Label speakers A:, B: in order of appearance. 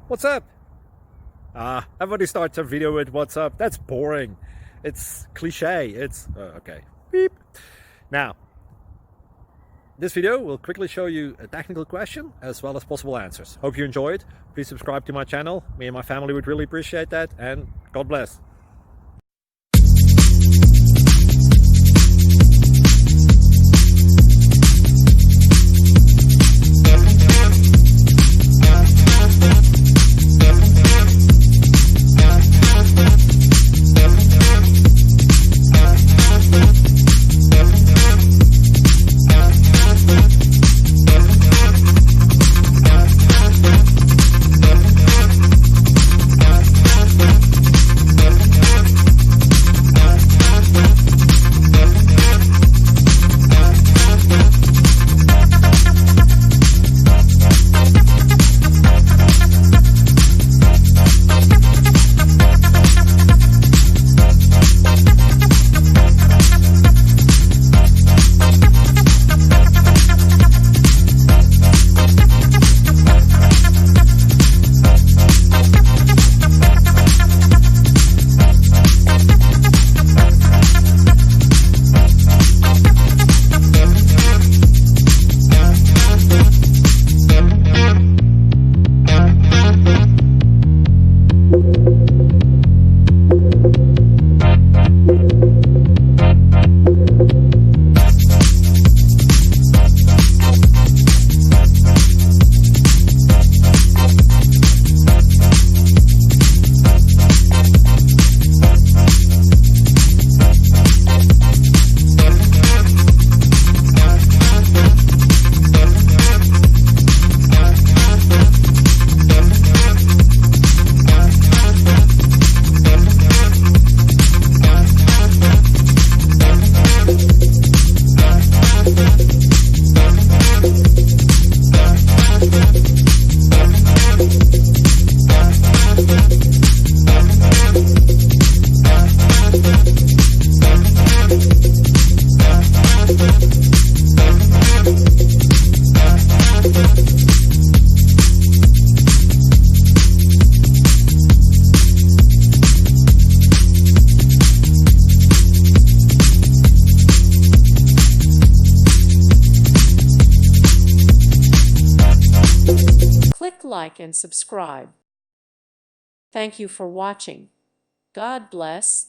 A: What's up? Everybody starts a video with what's up. That's boring. It's cliche. It's okay. Beep. Now, this video will quickly show you a technical question as well as possible answers. Hope you enjoy it. Please subscribe to my channel. Me and my family would really appreciate that, and God bless.
B: Click like and subscribe. Thank you for watching. God bless.